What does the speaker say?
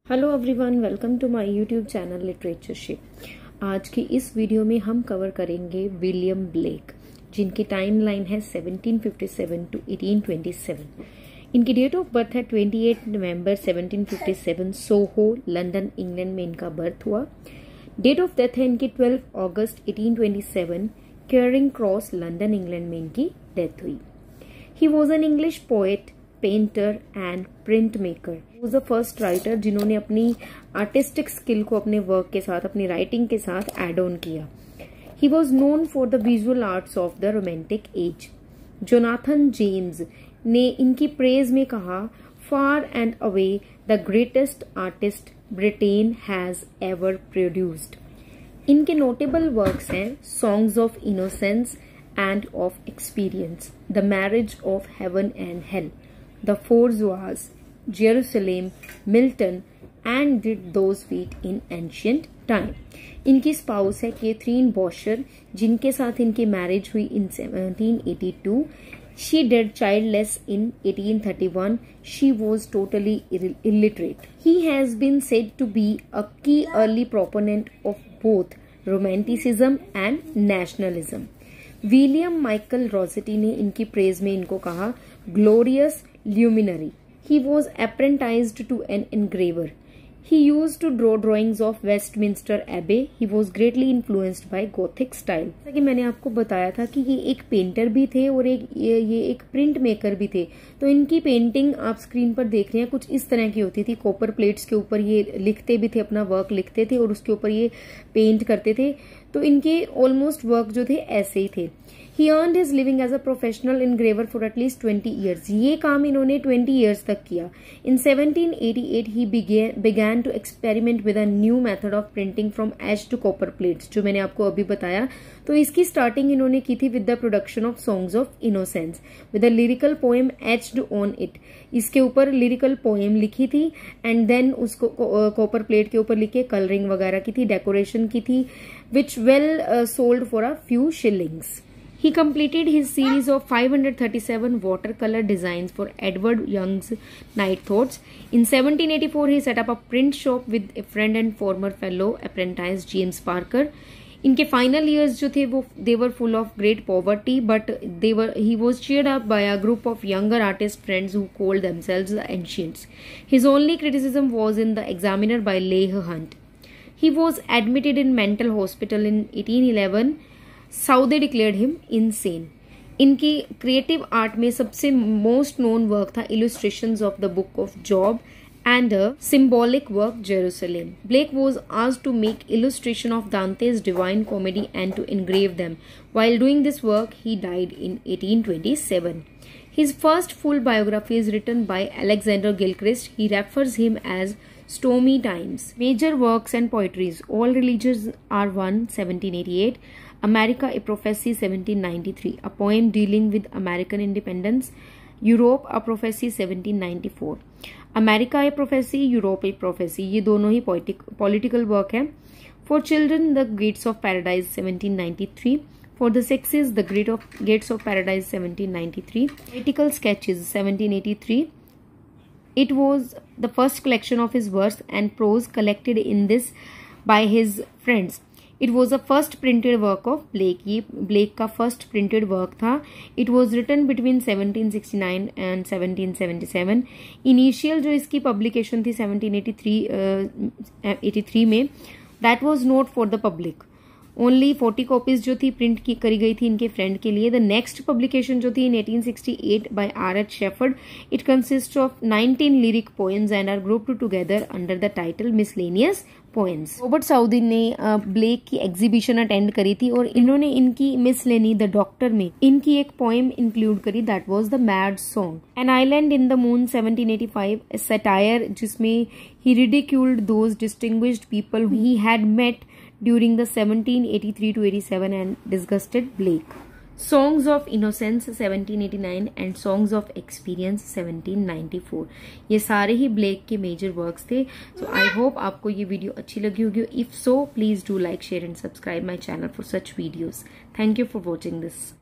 Hello everyone, welcome to my YouTube channel Literatureship. आज की इस वीडियो में हम कवर करेंगे विलियम ब्लेक, जिनकी टाइमलाइन है 1757 टू 1827। इनकी डेट ऑफ बर्थ है 28 नवंबर 1757, सोहो लंदन इंग्लैंड में इनका बर्थ हुआ। डेट ऑफ डेथ है इनकी 12 अगस्त 1827, केयरिंग क्रॉस लंदन इंग्लैंड में इनकी डेथ हुई। He was an English poet, painter and print maker. Was the first writer जिन्होंने अपनी आर्टिस्टिक स्किल को अपने वर्क के साथ, अपनी राइटिंग के साथ एड ऑन किया। He was known for the visual arts of the romantic age. Jonathan James ने इनकी प्रेज में कहा, far and away the greatest artist Britain has ever produced. इनके नोटेबल वर्क्स हैं songs of innocence and of experience, the marriage of heaven and hell, The Fours, Jerusalem, Milton, and Did Those Feet in Ancient Time। इनकी spouse है Catherine बॉशर, जिनके साथ इनकी marriage हुई इन 1782। She died childless in 1831. She was totally illiterate. He has been said to be a key early proponent of both romanticism and nationalism। William Michael Rossetti ने इनकी praise में इनको कहा, glorious luminary. He was apprenticed to an engraver. He used to draw drawings of Westminster Abbey. He was greatly influenced by Gothic style. जैसा कि मैंने आपको बताया था कि ये एक पेंटर भी थे और ये एक प्रिंट मेकर भी थे। तो इनकी पेंटिंग आप स्क्रीन पर देख रहे हैं, कुछ इस तरह की होती थी। कॉपर प्लेट्स के ऊपर ये लिखते भी थे, अपना वर्क लिखते थे और उसके ऊपर ये पेंट करते थे। तो इनके ऑलमोस्ट वर्क जो थे ऐसे ही थे। He earned his living as a professional engraver for at least 20 years. ये काम इन्होंने 20 years तक किया। In 1788 he began to experiment with a new method of printing from ash to copper plates, जो मैंने आपको अभी बताया। तो इसकी स्टार्टिंग इन्होंने की थी with the production of songs of innocence, with a lyrical poem etched on it। इसके ऊपर lyrical poem लिखी थी and then उसको copper plate के ऊपर लिख के coloring वगैरह की थी, decoration की थी, which well sold for a few shillings। He completed his series of 537 watercolor designs for Edward Young's Night Thoughts. In 1784, he set up a print shop with a friend and former fellow apprentice James Parker. इनके final years जो थे वो they were full of great poverty, but he was cheered up by a group of younger artist friends who called themselves the Ancients. His only criticism was in the Examiner by Leigh Hunt. He was admitted in mental hospital in 1811. Southey declared him insane. इनकी creative art में सबसे most known work था illustrations of the book of Job and a symbolic work Jerusalem. Blake was asked to make illustration of Dante's divine comedy and to engrave them. While doing this work, he died in 1827. His first full biography is written by Alexander Gilchrist. He refers him as Stormy Times. Major works and poetries: All Religions Are One, 1788. America, A Prophecy, 1793. A poem dealing with American independence. Europe, A Prophecy, 1794. America, A Prophecy, Europe, A Prophecy. ये दोनों ही political work है। For Children, The Gates of Paradise, 1793. For the Sexes, The Gates of Paradise, 1793. Poetical Sketches, 1783. It was the first collection of his verse and prose collected in this by his friends. It was the first printed work of Blake. ये Blake का first printed work था। It was written between 1769 and 1777. Initial जो इसकी publication थी 1783 में, that was not for the public. Only 40 copies जो थी print करी गई थी इनके फ्रेंड के लिए। The next publication जो थी in 1868 by R.H. Shepherd. It consists of 19 lyric poems and are grouped together under the title Miscellaneous Poems. Robert Southey ने ब्लेक की एग्जीबिशन अटेंड करी थी और इन्होंने इनकी मिसलेनी द डॉक्टर में इनकी एक पोएम इंक्लूड करी, that was the mad song. An island in the moon, 1785, a satire जिसमें he ridiculed those distinguished people he had met during the 1783 to 87 and disgusted Blake. Songs of Innocence, 1789 and Songs of Experience, 1794. ये सारे ही black के major works थे। सो I hope आपको ये video अच्छी लगी होगी। If so, please do like, share and subscribe my channel for such videos. Thank you for watching this.